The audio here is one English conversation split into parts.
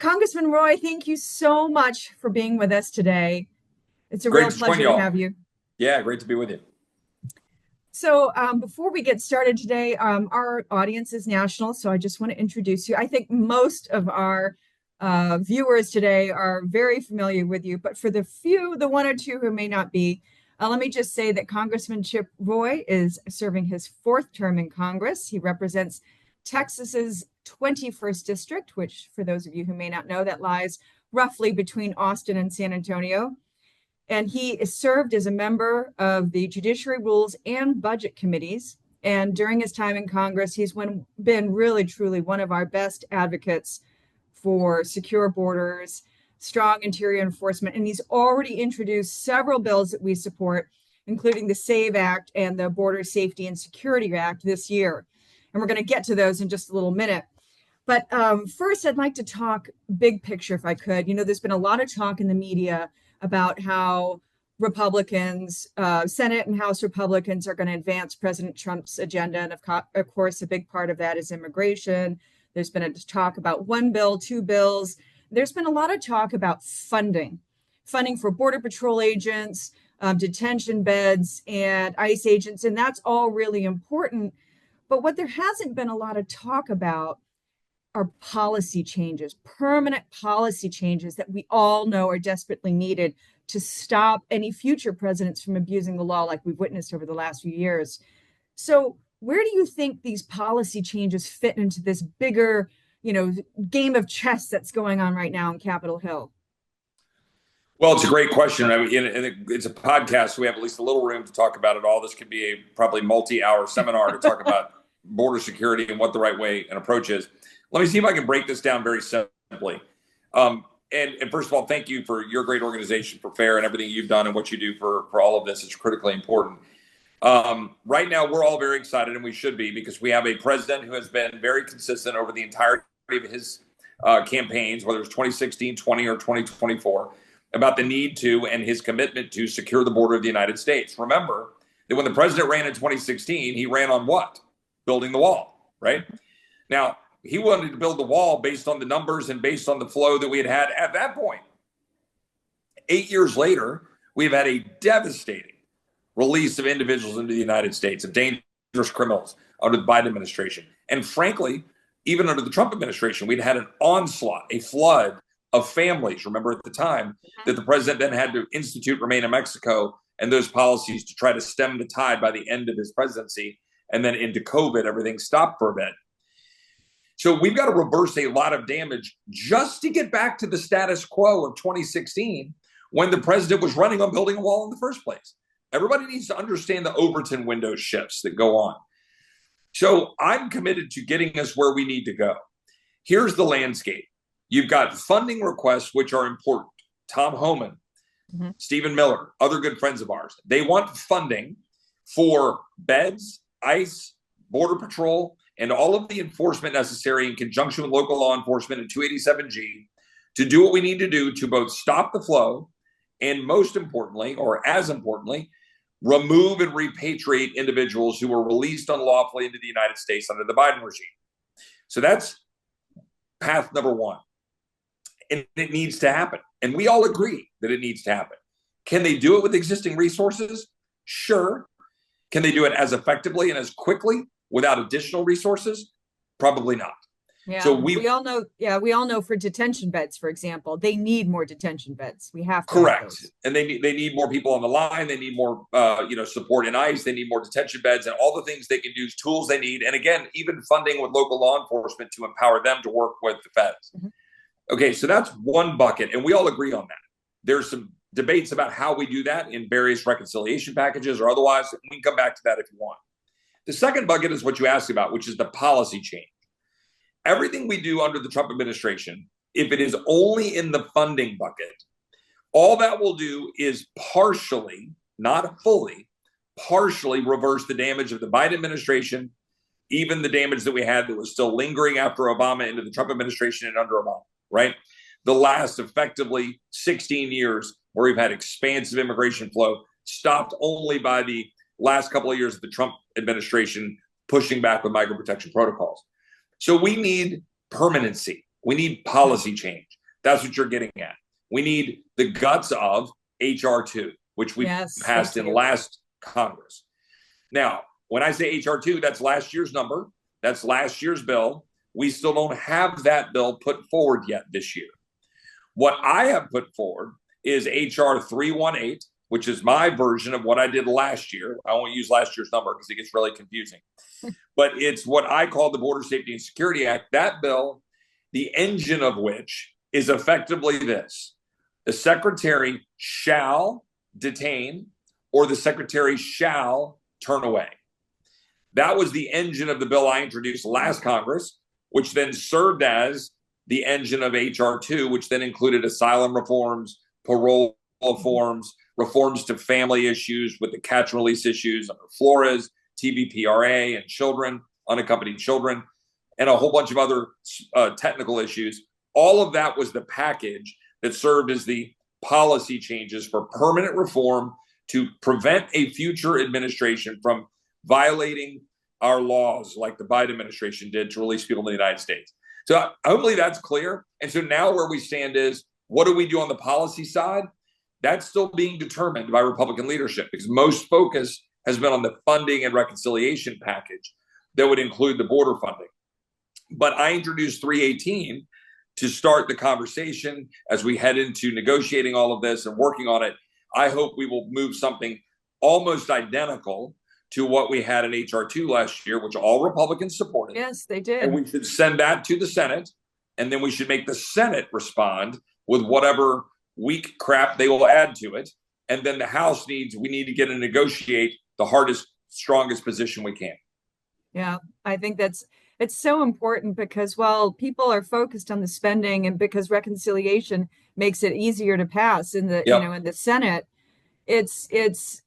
Congressman Roy, thank you so much for being with us today. It's a Great real to join pleasure to y'all. have you. Yeah, great to be with you. So before we get started today, our audience is national, so I just want to introduce you. I think most of our viewers today are very familiar with you, but for the one or two who may not be, let me just say that Congressman Chip Roy is serving his fourth term in Congress. He represents Texas's 21st district, which for those of you who may not know, that lies roughly between Austin and San Antonio. And he is served as a member of the Judiciary Rules and Budget Committees. And during his time in Congress, he's been really, truly one of our best advocates for secure borders, strong interior enforcement. And he's already introduced several bills that we support, including the SAVE Act and the Border Safety and Security Act this year. And we're going to get to those in just a little minute. But first, I'd like to talk big picture, if I could. You know, there's been a lot of talk in the media about how Republicans, Senate and House Republicans, are going to advance President Trump's agenda. And of course, a big part of that is immigration. There's been a talk about one bill, two bills. There's been a lot of talk about funding for Border Patrol agents, detention beds, and ICE agents. And that's all really important. But what there hasn't been a lot of talk about are policy changes, permanent policy changes that we all know are desperately needed to stop any future presidents from abusing the law like we've witnessed over the last few years. So where do you think these policy changes fit into this bigger, game of chess that's going on right now on Capitol Hill? Well, it's a great question. I mean, it's a podcast, so we have at least a little room to talk about it all. This could be a probably multi-hour seminar to talk about border security and what the right way and approach is. Let me see if I can break this down very simply. And first of all, thank you for your great organization, for FAIR, and everything you've done and what you do for all of this. It's critically important. Right now, we're all very excited, and we should be, because we have a president who has been very consistent over the entirety of his campaigns, whether it's 2016, 20, or 2024, about the need to and his commitment to secure the border of the United States. Remember that when the president ran in 2016, he ran on what? Building the wall, right? Now, he wanted to build the wall based on the numbers and based on the flow that we had at that point. 8 years later, we've had a devastating release of individuals into the United States, of dangerous criminals under the Biden administration. And frankly, even under the Trump administration, we'd had an onslaught, a flood of families, remember at the time, that the president then had to institute Remain in Mexico and those policies to try to stem the tide by the end of his presidency. And then into COVID, everything stopped for a bit. So we've got to reverse a lot of damage just to get back to the status quo of 2016, when the president was running on building a wall in the first place. Everybody needs to understand the Overton window shifts that go on. So I'm committed to getting us where we need to go. Here's the landscape. You've got funding requests, which are important. Tom Homan, Stephen Miller, other good friends of ours. They want funding for beds, ICE, Border Patrol, and all of the enforcement necessary in conjunction with local law enforcement and 287G to do what we need to do to both stop the flow and, most importantly, or as importantly, remove and repatriate individuals who were released unlawfully into the United States under the Biden regime. So that's path number one. And it needs to happen. And we all agree that it needs to happen. Can they do it with existing resources? Sure. Can they do it as effectively and as quickly without additional resources? Probably not. Yeah, so we all know. Yeah, we all know for detention beds, for example, they need more detention beds. We have to. Correct, and they need more people on the line. They need more, support in ICE. They need more detention beds and all the things they can use, tools they need, and again, even funding with local law enforcement to empower them to work with the feds. Okay, so that's one bucket, and we all agree on that. There's some debates about how we do that in various reconciliation packages or otherwise. We can come back to that if you want. The second bucket is what you asked about, which is the policy change. Everything we do under the Trump administration, if it is only in the funding bucket, all that will do is partially, not fully, partially reverse the damage of the Biden administration, even the damage that we had that was still lingering after Obama into the Trump administration and under Obama, right? The last effectively 16 years where we've had expansive immigration flow, stopped only by the last couple of years of the Trump administration pushing back with migrant protection protocols. So we need permanency. We need policy change. That's what you're getting at. We need the guts of HR2, which we passed in last Congress. Now, when I say HR2, that's last year's number. That's last year's bill. We still don't have that bill put forward yet this year. What I have put forward is HR 318, which is my version of what I did last year. I won't use last year's number because it gets really confusing. But it's what I call the Border Safety and Security Act. That bill, the engine of which is effectively this: the secretary shall detain or the secretary shall turn away. That was the engine of the bill I introduced last Congress, which then served as the engine of HR2, which then included asylum reforms, parole reforms, reforms to family issues with the catch and release issues under Flores, TVPRA, and children, unaccompanied children, and a whole bunch of other technical issues. All of that was the package that served as the policy changes for permanent reform to prevent a future administration from violating our laws like the Biden administration did to release people in the United States. So hopefully that's clear. And so now where we stand is, what do we do on the policy side? That's still being determined by Republican leadership, because most focus has been on the funding and reconciliation package that would include the border funding. But I introduced 318 to start the conversation as we head into negotiating all of this and working on it. I hope we will move something almost identical to what we had in HR2 last year, which all Republicans supported. Yes, they did. And we should send that to the Senate, and then we should make the Senate respond with whatever weak crap they will add to it. And then the House we need to get to negotiate the hardest, strongest position we can. Yeah, I think it's so important because while people are focused on the spending and because reconciliation makes it easier to pass in the, in the Senate, it's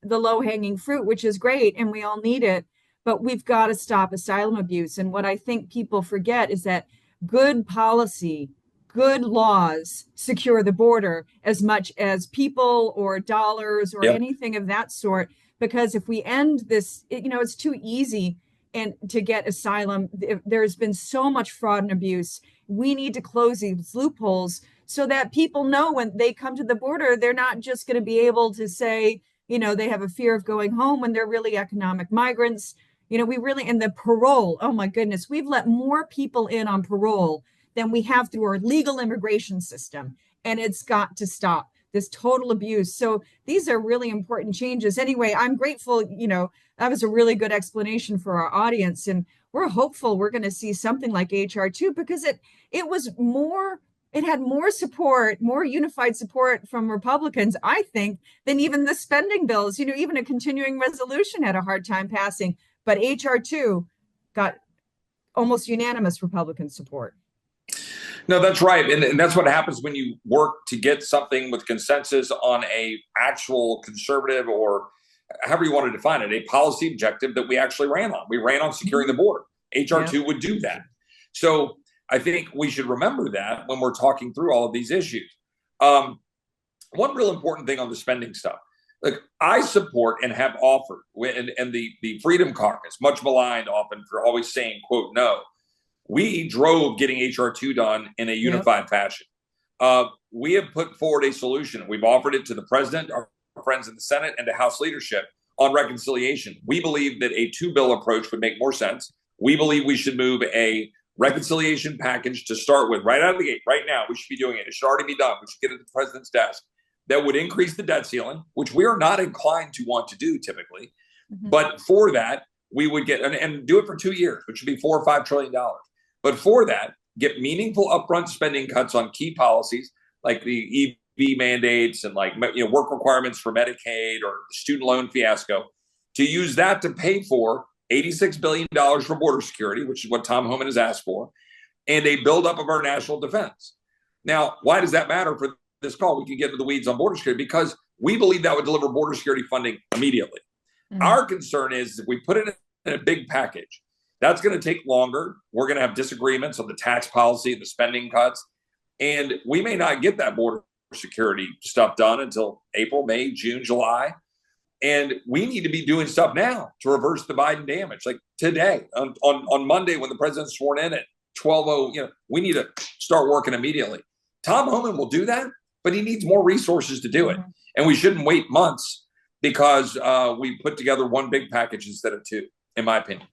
the low-hanging fruit, which is great, and we all need it, but we've got to stop asylum abuse. And what I think people forget is that good policy, good laws secure the border as much as people or dollars or anything of that sort. Because if we end this, it's too easy and to get asylum. There's been so much fraud and abuse. We need to close these loopholes so that people know when they come to the border, they're not just going to be able to say, they have a fear of going home when they're really economic migrants. And the parole, oh my goodness, we've let more people in on parole than we have through our legal immigration system. And it's got to stop this total abuse. So these are really important changes. Anyway, I'm grateful, that was a really good explanation for our audience. And we're hopeful we're going to see something like HR2 because it had more support, more unified support from Republicans, I think, than even the spending bills. Even a continuing resolution had a hard time passing, but HR2 got almost unanimous Republican support. No, that's right. And that's what happens when you work to get something with consensus on a actual conservative, or however you want to define it, a policy objective that we actually ran on. We ran on securing the border. HR2 would do that. So I think we should remember that when we're talking through all of these issues. One real important thing on the spending stuff. Look, I support and have offered, and the Freedom Caucus, much maligned often for always saying, quote, no. We drove getting HR2 done in a unified fashion. We have put forward a solution. We've offered it to the president, our friends in the Senate, and to House leadership on reconciliation. We believe that a two-bill approach would make more sense. We believe we should move a reconciliation package to start with right out of the gate. Right now, we should be doing it. It should already be done. We should get it to the president's desk. That would increase the debt ceiling, which we are not inclined to want to do typically. But for that, we would get, and do it for 2 years, which would be $4 or $5 trillion. But for that, get meaningful upfront spending cuts on key policies like the EV mandates and work requirements for Medicaid or the student loan fiasco, to use that to pay for $86 billion for border security, which is what Tom Homan has asked for, and a buildup of our national defense. Now, why does that matter for this call? We can get into the weeds on border security because we believe that would deliver border security funding immediately. Our concern is if we put it in a big package, that's going to take longer. We're going to have disagreements on the tax policy, the spending cuts, and we may not get that border security stuff done until April, May, June, July. And we need to be doing stuff now to reverse the Biden damage. Like today, on Monday, when the president's sworn in at 12:00, we need to start working immediately. Tom Homan will do that, but he needs more resources to do it. Mhm. And we shouldn't wait months because we put together one big package instead of two, in my opinion.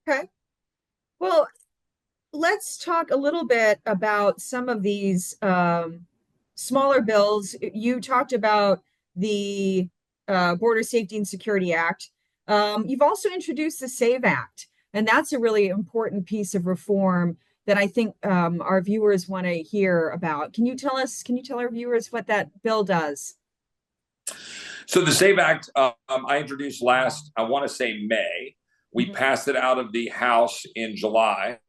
Okay. Well, let's talk a little bit about some of these smaller bills. You talked about the Border Safety and Security Act. You've also introduced the SAVE Act, and that's a really important piece of reform that I think our viewers want to hear about. Can you tell our viewers what that bill does? So the SAVE Act, I introduced last, I want to say May. We Mhm. passed it out of the House in July,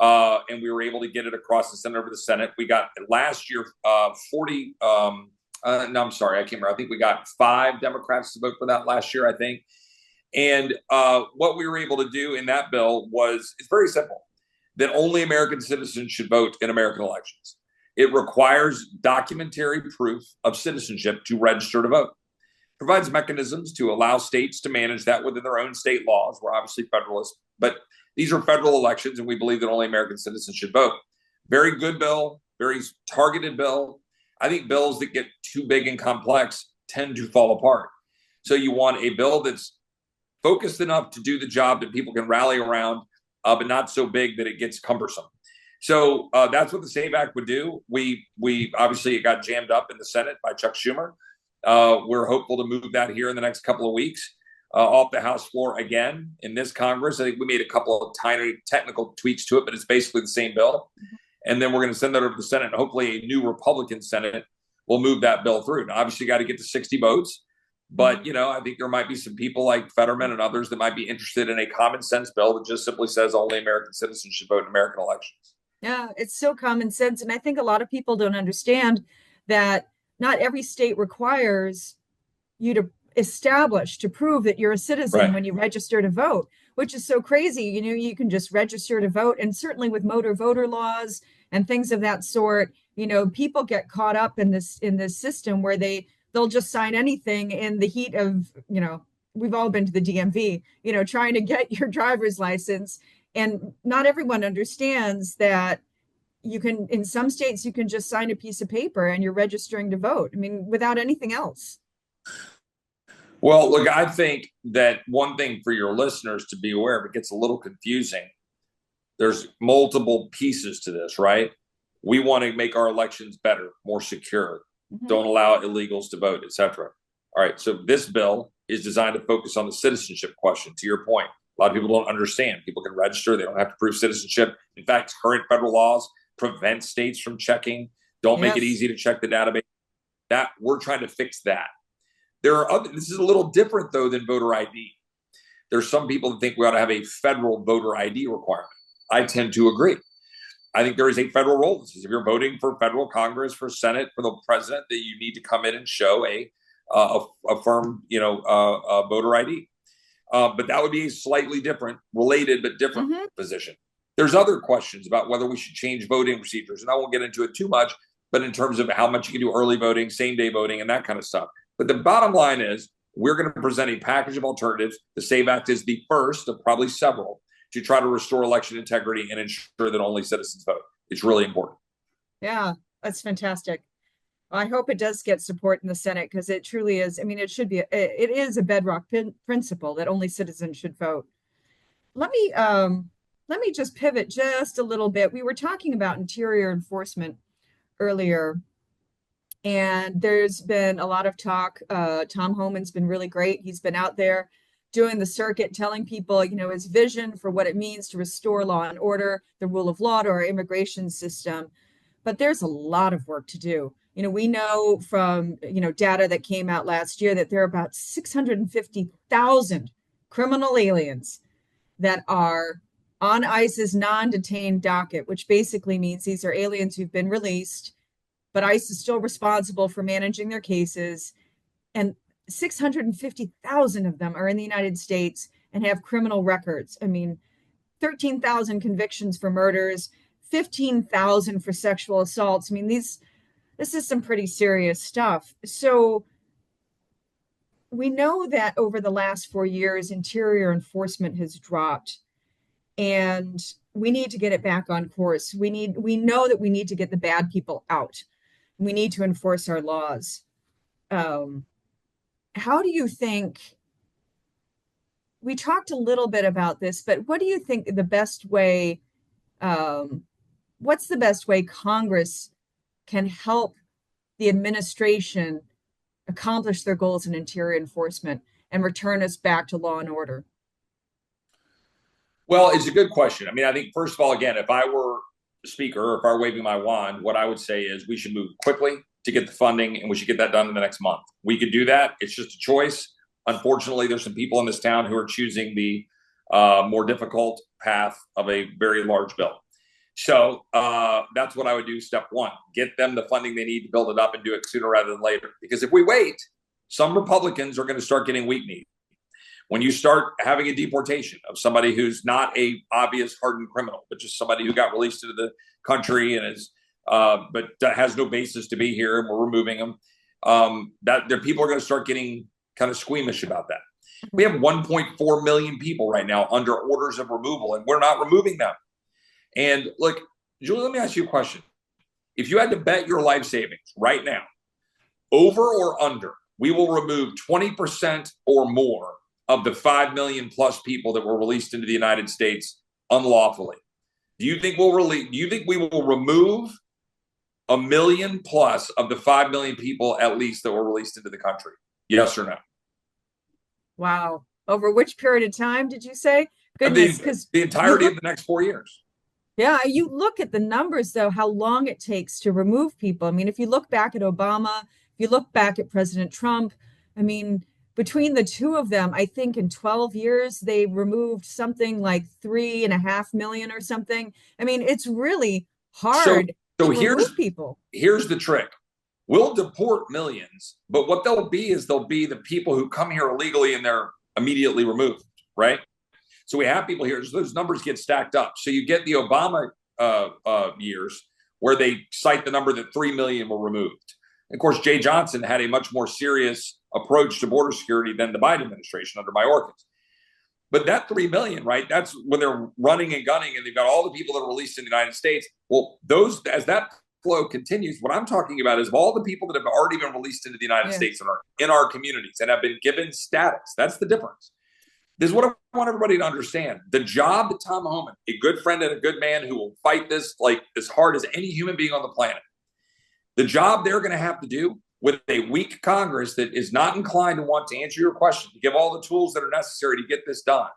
and we were able to get it across the Senate over the Senate. We got last year 40. No, I'm sorry, I can't remember. I think we got 5 Democrats to vote for that last year, I think. And what we were able to do in that bill was it's very simple that only American citizens should vote in American elections. It requires documentary proof of citizenship to register to vote. Provides mechanisms to allow states to manage that within their own state laws. We're obviously federalists, but these are federal elections, and we believe that only American citizens should vote. Very good bill, very targeted bill. I think bills that get too big and complex tend to fall apart. So you want a bill that's focused enough to do the job that people can rally around, but not so big that it gets cumbersome. So that's what the SAVE Act would do. We obviously it got jammed up in the Senate by Chuck Schumer. We're hopeful to move that here in the next couple of weeks off the House floor again in this Congress. I think we made a couple of tiny technical tweaks to it, but it's basically the same bill. And then we're going to send that over to the Senate, and hopefully a new Republican Senate will move that bill through. Now, obviously, you got to get to 60 votes. But, I think there might be some people like Fetterman and others that might be interested in a common sense bill that just simply says only American citizens should vote in American elections. Yeah, it's so common sense. And I think a lot of people don't understand that not every state requires you to establish, to prove that you're a citizen Right. when you register to vote, which is so crazy. You can just register to vote. And certainly with motor voter laws and things of that sort, people get caught up in this system where they'll just sign anything in the heat of, we've all been to the DMV, trying to get your driver's license. And not everyone understands that in some states, you can just sign a piece of paper and you're registering to vote. I mean, without anything else. Well, look, I think that one thing for your listeners to be aware of, it gets a little confusing. There's multiple pieces to this, right? We want to make our elections better, more secure, don't allow illegals to vote, et cetera. All right, so this bill is designed to focus on the citizenship question, to your point. A lot of people don't understand. People can register. They don't have to prove citizenship. In fact, current federal laws prevent states from checking, don't make it easy to check the database. That we're trying to fix that. This is a little different, though, than voter ID. There's some people that think we ought to have a federal voter ID requirement. I tend to agree. I think there is a federal role. This is if you're voting for federal Congress, for Senate, for the president, that you need to come in and show a firm, voter ID. But that would be a slightly different, related but different position. There's other questions about whether we should change voting procedures, and I won't get into it too much, but in terms of how much you can do early voting, same-day voting, and that kind of stuff. But the bottom line is we're going to present a package of alternatives. The SAVE Act is the first of probably several to try to restore election integrity and ensure that only citizens vote. It's really important. Yeah, that's fantastic. I hope it does get support in the Senate because it truly is. I mean, it should be. It is a bedrock principle that only citizens should vote. Let me just pivot just a little bit. We were talking about interior enforcement earlier, and there's been a lot of talk. Tom Homan's been really great. He's been out there doing the circuit, telling people, his vision for what it means to restore law and order, the rule of law to our immigration system. But there's a lot of work to do. We know from, data that came out last year that there are about 650,000 criminal aliens that are on ICE's non-detained docket, which basically means these are aliens who've been released, but ICE is still responsible for managing their cases. And 650,000 of them are in the United States and have criminal records. I mean, 13,000 convictions for murders, 15,000 for sexual assaults. I mean, this is some pretty serious stuff. So we know that over the last 4 years, interior enforcement has dropped. And we need to get it back on course. We know that we need to get the bad people out. We need to enforce our laws. How do you think, we talked a little bit about this, but what do you think the best way, what's the best way Congress can help the administration accomplish their goals in interior enforcement and return us back to law and order? Well, it's a good question. I mean, I think, first of all, again, if I were the speaker or if I were waving my wand, what I would say is we should move quickly to get the funding, and we should get that done in the next month. We could do that. It's just a choice. Unfortunately, there's some people in this town who are choosing the more difficult path of a very large bill. So that's what I would do. Step one, get them the funding they need to build it up and do it sooner rather than later. Because if we wait, some Republicans are going to start getting weak-kneed. When you start having a deportation of somebody who's not a obvious hardened criminal, but just somebody who got released into the country and is, but has no basis to be here, and we're removing them, that there people are going to start getting kind of squeamish about that. We have 1.4 million people right now under orders of removal, and we're not removing them. And look, Julie, let me ask you a question. If you had to bet your life savings right now, over or under, we will remove 20% or more of the 5 million plus people that were released into the United States unlawfully. Do you think we will remove 1 million plus of the 5 million people at least that were released into the country? Yes or no? Wow. Over which period of time did you say? Goodness, because the entirety of the next 4 years. Yeah, you look at the numbers, though, how long it takes to remove people. I mean, if you look back at Obama, if you look back at President Trump, I mean, between the two of them, I think in 12 years, they removed something like 3.5 million or something. I mean, it's really hard to remove people. Here's the trick. We'll deport millions, but what they'll be the people who come here illegally and they're immediately removed, right? So we have people here, so those numbers get stacked up. So you get the Obama years where they cite the number that 3 million were removed. And of course, Jay Johnson had a much more serious approach to border security than the Biden administration under Mayorkas. But that 3 million, right, that's when they're running and gunning and they've got all the people that are released in the United States. Well, those, as that flow continues, what I'm talking about is of all the people that have already been released into the United States and are in our communities and have been given status. That's the difference. This is what I want everybody to understand. The job that Tom Homan, a good friend and a good man who will fight this like as hard as any human being on the planet, the job they're going to have to do with a weak Congress that is not inclined to want to answer your question, to give all the tools that are necessary to get this done,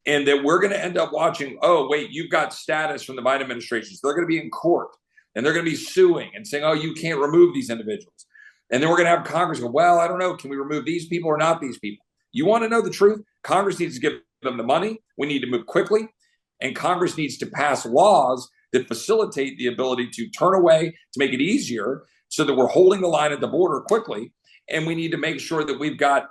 and that we're going to end up watching, oh, wait, you've got status from the Biden administration. So they're going to be in court, and they're going to be suing and saying, oh, you can't remove these individuals. And then we're going to have Congress go, well, I don't know, can we remove these people or not these people? You want to know the truth? Congress needs to give them the money. We need to move quickly. And Congress needs to pass laws that facilitate the ability to turn away, to make it easier so that we're holding the line at the border quickly. And we need to make sure that we've got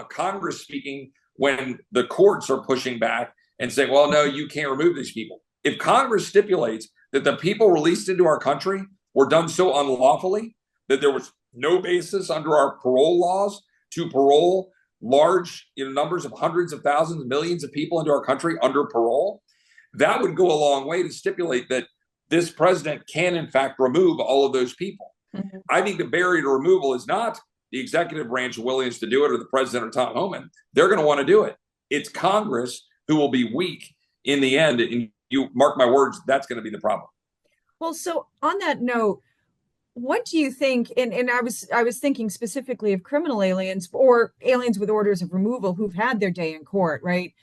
Congress speaking when the courts are pushing back and saying, well, no, you can't remove these people. If Congress stipulates that the people released into our country were done so unlawfully that there was no basis under our parole laws to parole large numbers of hundreds of thousands, millions of people into our country under parole, that would go a long way to stipulate that this president can, in fact, remove all of those people. Mm-hmm. I think the barrier to removal is not the executive branch willingness to do it or the president or Tom Homan. They're going to want to do it. It's Congress who will be weak in the end. And you mark my words, that's going to be the problem. Well, so on that note, what do you think, and I was thinking specifically of criminal aliens or aliens with orders of removal who've had their day in court, right?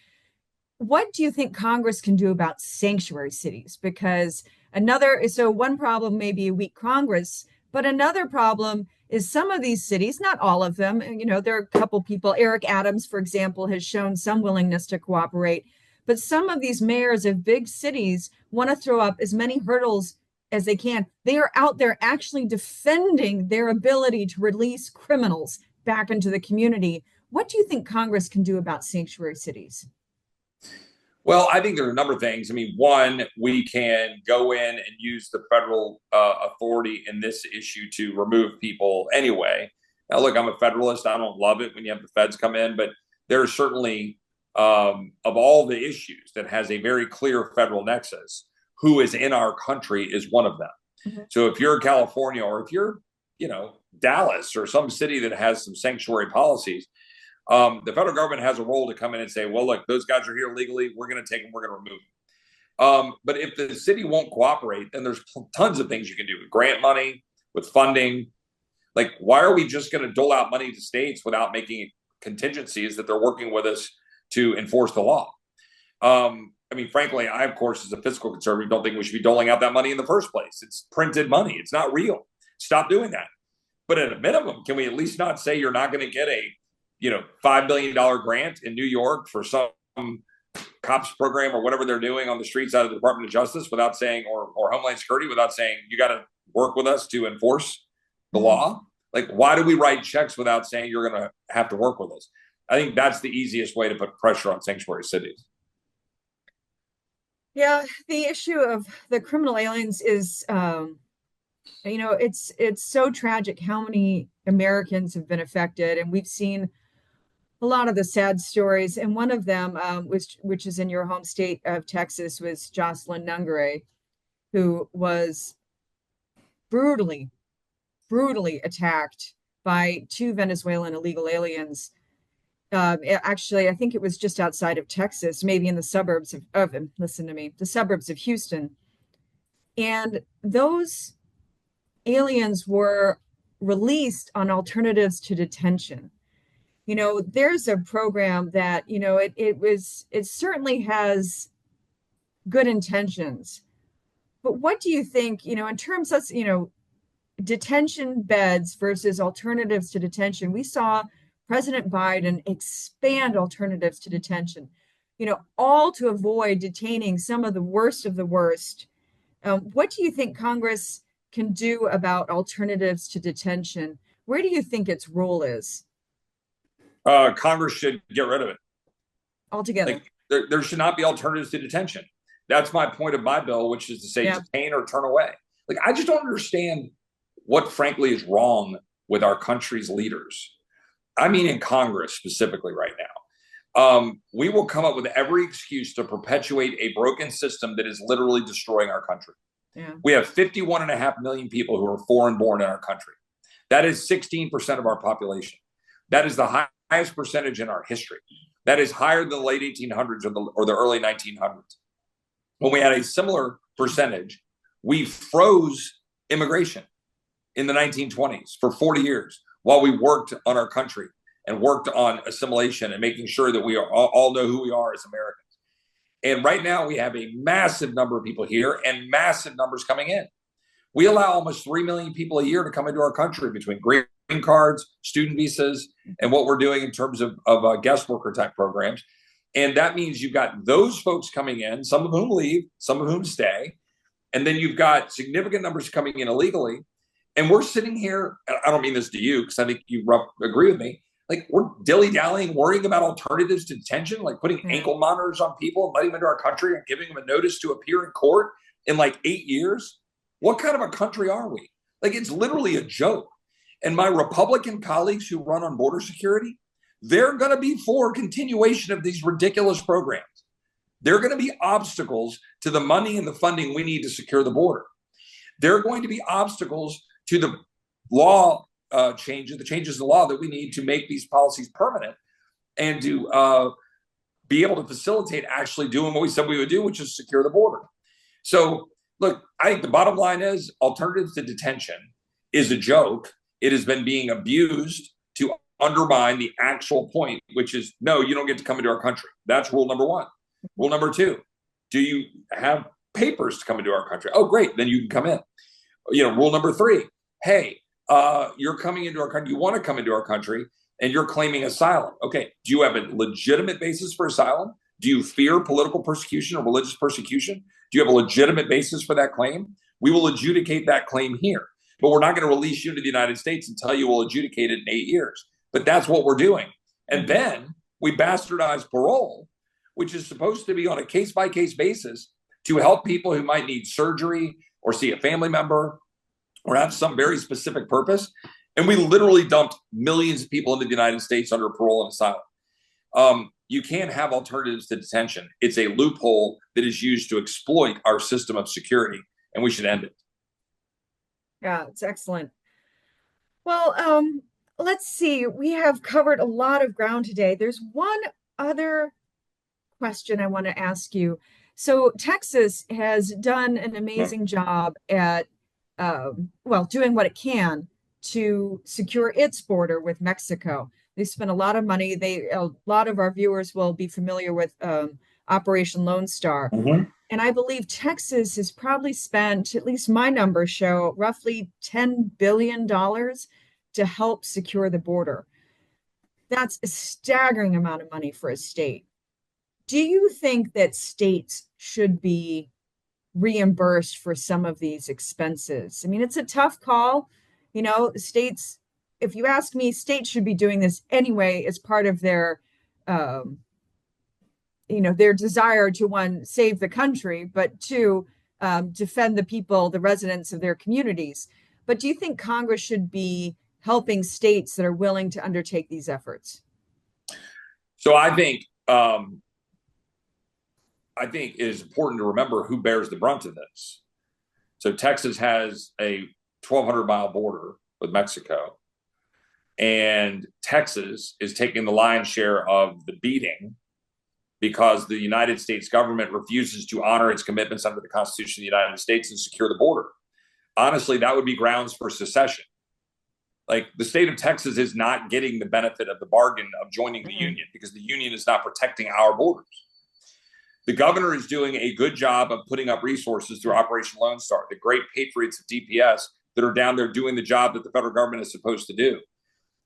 What do you think Congress can do about sanctuary cities? Because one problem may be a weak Congress, but another problem is some of these cities, not all of them, there are a couple people, Eric Adams, for example, has shown some willingness to cooperate, but some of these mayors of big cities want to throw up as many hurdles as they can. They are out there actually defending their ability to release criminals back into the community. What do you think Congress can do about sanctuary cities? Well, I think there are a number of things. I mean, one, we can go in and use the federal authority in this issue to remove people anyway. Now, look, I'm a federalist. I don't love it when you have the feds come in, but there are certainly of all the issues that has a very clear federal nexus, who is in our country is one of them. Mm-hmm. So if you're California, or if you're, Dallas or some city that has some sanctuary policies, the federal government has a role to come in and say, well, look, those guys are here legally. We're going to take them. We're going to remove them. But if the city won't cooperate, then there's tons of things you can do with grant money, with funding. Like, why are we just going to dole out money to states without making contingencies that they're working with us to enforce the law? Frankly, I, of course, as a fiscal conservative, don't think we should be doling out that money in the first place. It's printed money. It's not real. Stop doing that. But at a minimum, can we at least not say you're not going to get a, $5 billion grant in New York for some cops program or whatever they're doing on the streets out of the Department of Justice without saying, or Homeland Security, without saying, you got to work with us to enforce the law? Like, why do we write checks without saying you're going to have to work with us? I think that's the easiest way to put pressure on sanctuary cities. Yeah, the issue of the criminal aliens is, it's so tragic how many Americans have been affected, and we've seen a lot of the sad stories. And one of them, which is in your home state of Texas, was Jocelyn Nungare, who was brutally attacked by two Venezuelan illegal aliens. Actually, I think it was just outside of Texas, maybe in the suburbs the suburbs of Houston. And those aliens were released on alternatives to detention. There's a program that, it certainly has good intentions. But what do you think, in terms of, detention beds versus alternatives to detention? We saw President Biden expand alternatives to detention, all to avoid detaining some of the worst of the worst. What do you think Congress can do about alternatives to detention? Where do you think its role is? Congress should get rid of it altogether. Like, there should not be alternatives to detention. That's my point of my bill, which is to say detain or turn away. Like, I just don't understand what, frankly, is wrong with our country's leaders. I mean, in Congress specifically right now. We will come up with every excuse to perpetuate a broken system that is literally destroying our country. Yeah. We have 51.5 million people who are foreign born in our country. That is 16% of our population. That is the highest percentage in our history. That is higher than the late 1800s or the early 1900s. When we had a similar percentage, we froze immigration in the 1920s for 40 years while we worked on our country and worked on assimilation and making sure that we all know who we are as Americans. And right now we have a massive number of people here and massive numbers coming in. We allow almost 3 million people a year to come into our country between green cards, student visas, and what we're doing in terms of guest worker type programs. And that means you've got those folks coming in, some of whom leave, some of whom stay. And then you've got significant numbers coming in illegally. And we're sitting here, I don't mean this to you, because I think you agree with me, like, we're dilly-dallying, worrying about alternatives to detention, like putting ankle monitors on people and letting them into our country and giving them a notice to appear in court in like 8 years. What kind of a country are we? Like, it's literally a joke. And my Republican colleagues who run on border security, they're going to be for continuation of these ridiculous programs. They're going to be obstacles to the money and the funding we need to secure the border. They're going to be obstacles to the law changes, the changes in the law that we need to make these policies permanent and to be able to facilitate actually doing what we said we would do, which is secure the border. So, look, I think the bottom line is alternatives to detention is a joke. It has been being abused to undermine the actual point, which is, no, you don't get to come into our country. That's rule number one. Rule number two, do you have papers to come into our country? Oh, great. Then you can come in. Rule number three, hey, you're coming into our country. You want to come into our country and you're claiming asylum. Okay. Do you have a legitimate basis for asylum? Do you fear political persecution or religious persecution? Do you have a legitimate basis for that claim? We will adjudicate that claim here, but we're not going to release you to the United States until you will adjudicate it in 8 years. But that's what we're doing. And then we bastardize parole, which is supposed to be on a case-by-case basis to help people who might need surgery or see a family member or have some very specific purpose. And we literally dumped millions of people into the United States under parole and asylum. you can't have alternatives to detention. It's a loophole that is used to exploit our system of security, and we should end it. Yeah, it's excellent. Well, let's see. We have covered a lot of ground today. There's one other question I want to ask you. So Texas has done an amazing job at, well, doing what it can to secure its border with Mexico. They spent a lot of money. A lot of our viewers will be familiar with Operation Lone Star. Mm-hmm. And I believe Texas has probably spent, at least my numbers show, roughly $10 billion to help secure the border. That's a staggering amount of money for a state. Do you think that states should be reimbursed for some of these expenses? I mean, it's a tough call. States, if you ask me, states should be doing this anyway as part of their their desire to, one, save the country, but two, defend the people, the residents of their communities. But do you think Congress should be helping states that are willing to undertake these efforts? So I think it is important to remember who bears the brunt of this. So Texas has a 1,200-mile border with Mexico, and Texas is taking the lion's share of the beating because the United States government refuses to honor its commitments under the Constitution of the United States and secure the border. Honestly, that would be grounds for secession. Like, the state of Texas is not getting the benefit of the bargain of joining the union because the union is not protecting our borders. The governor is doing a good job of putting up resources through Operation Lone Star, the great patriots of DPS that are down there doing the job that the federal government is supposed to do.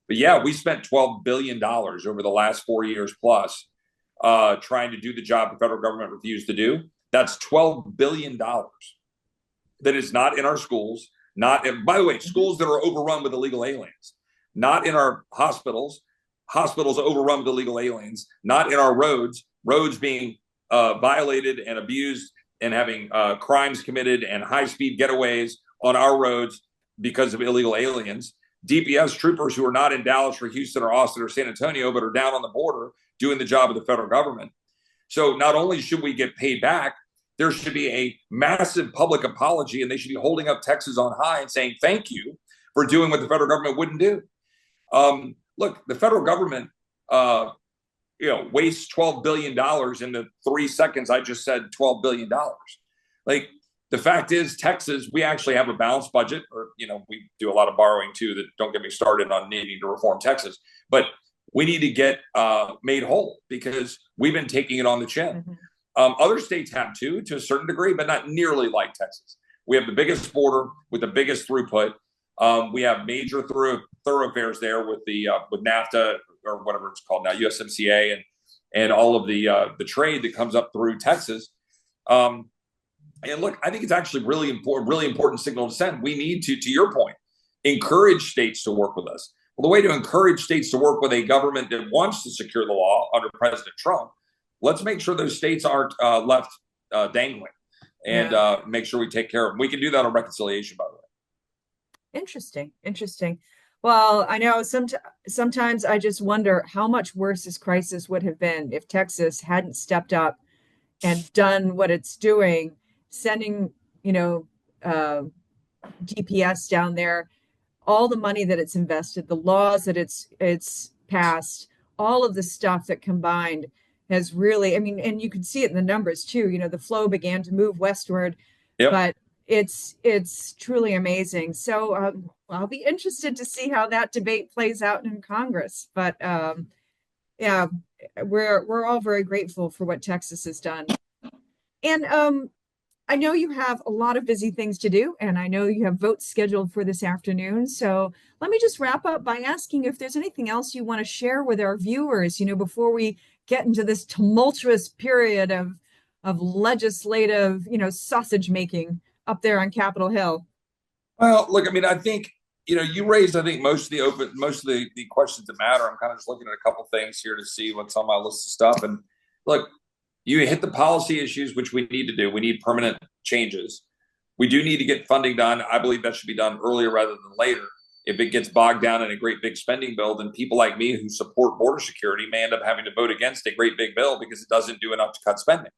But yeah, we spent $12 billion over the last 4 years plus trying to do the job the federal government refused to do. That's $12 billion that is not in our schools, not in, by the way, schools that are overrun with illegal aliens, not in our hospitals, hospitals overrun with illegal aliens, not in our roads, roads being violated and abused and having crimes committed and high-speed getaways on our roads because of illegal aliens. DPS troopers who are not in Dallas or Houston or Austin or San Antonio, but are down on the border doing the job of the federal government. So not only should we get paid back, there should be a massive public apology, and they should be holding up Texas on high and saying thank you for doing what the federal government wouldn't do. Look, the federal government wastes $12 billion in the 3 seconds I just said $12 billion. Like, the fact is, Texas, we actually have a balanced budget, or, we do a lot of borrowing too, that don't get me started on needing to reform Texas. But we need to get made whole because we've been taking it on the chin. Other states have too, to a certain degree, but not nearly like Texas. We have the biggest border with the biggest throughput. We have major thoroughfares there with with NAFTA, or whatever it's called now, USMCA, and all of the trade that comes up through Texas. And look, I think it's actually really important signal to send. We need to your point, encourage states to work with us. Well, the way to encourage states to work with a government that wants to secure the law under President Trump, let's make sure those states aren't left dangling, and make sure we take care of them. We can do that on reconciliation, by the way. Interesting. Well, I know sometimes I just wonder how much worse this crisis would have been if Texas hadn't stepped up and done what it's doing, sending, DPS down there, all the money that it's invested, the laws that it's passed, all of the stuff that combined has really, and you can see it in the numbers too. The flow began to move westward, but it's truly amazing. So I'll be interested to see how that debate plays out in Congress. But we're all very grateful for what Texas has done. And I know you have a lot of busy things to do, and I know you have votes scheduled for this afternoon. So let me just wrap up by asking if there's anything else you want to share with our viewers, before we get into this tumultuous period of legislative, sausage making up there on Capitol Hill. Well, look, I think, you raised, most of the questions that matter. I'm kind of just looking at a couple things here to see what's on my list of stuff. And look, you hit the policy issues, which we need to do. We need permanent changes. We do need to get funding done. I believe that should be done earlier rather than later. if it gets bogged down in a great big spending bill, then people like me who support border security may end up having to vote against a great big bill because it doesn't do enough to cut spending.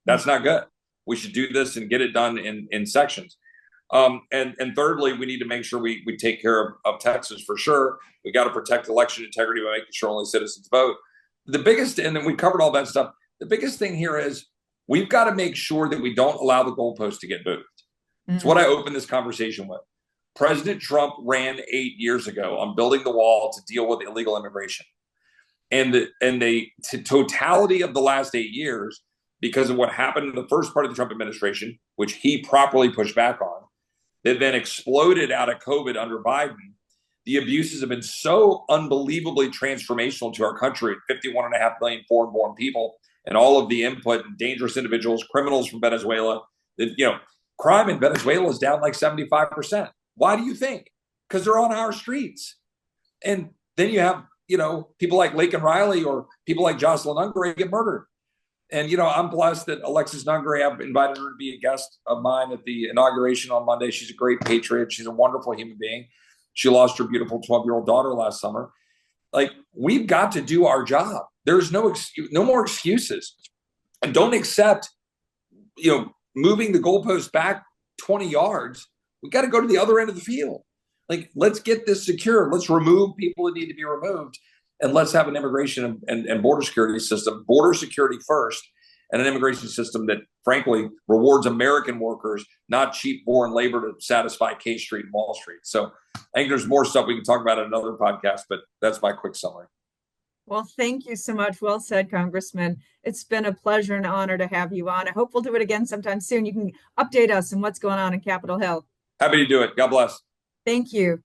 That's not good. We should do this and get it done in sections. And thirdly, we need to make sure we take care of Texas for sure. We got to protect election integrity by making sure only citizens vote. The biggest, and then we covered all that stuff. The biggest thing here is we've got to make sure that we don't allow the goalposts to get moved. It's what I opened this conversation with. President Trump ran 8 years ago on building the wall to deal with illegal immigration. And the totality of the last 8 years, because of what happened in the first part of the Trump administration, which he properly pushed back on, that then exploded out of COVID under Biden, the abuses have been so unbelievably transformational to our country, 51.5 million foreign-born people, and all of the input and dangerous individuals, criminals from Venezuela. That, crime in Venezuela is down like 75%. Why do you think? Because they're on our streets. And then you have, people like Laken Riley or people like Jocelyn Ungary get murdered. And, I'm blessed that Alexis Ungary, I've invited her to be a guest of mine at the inauguration on Monday. She's a great patriot. She's a wonderful human being. She lost her beautiful 12-year-old daughter last summer. Like, we've got to do our job. There's no more excuses. And don't accept, moving the goalpost back 20 yards. We got to go to the other end of the field. Like, let's get this secure. Let's remove people that need to be removed. And let's have an immigration and border security system, border security first, and an immigration system that, frankly, rewards American workers, not cheap foreign labor to satisfy K Street and Wall Street. So I think there's more stuff we can talk about in another podcast, but that's my quick summary. Well, thank you so much. Well said, Congressman. It's been a pleasure and honor to have you on. I hope we'll do it again sometime soon. You can update us on what's going on in Capitol Hill. Happy to do it. God bless. Thank you.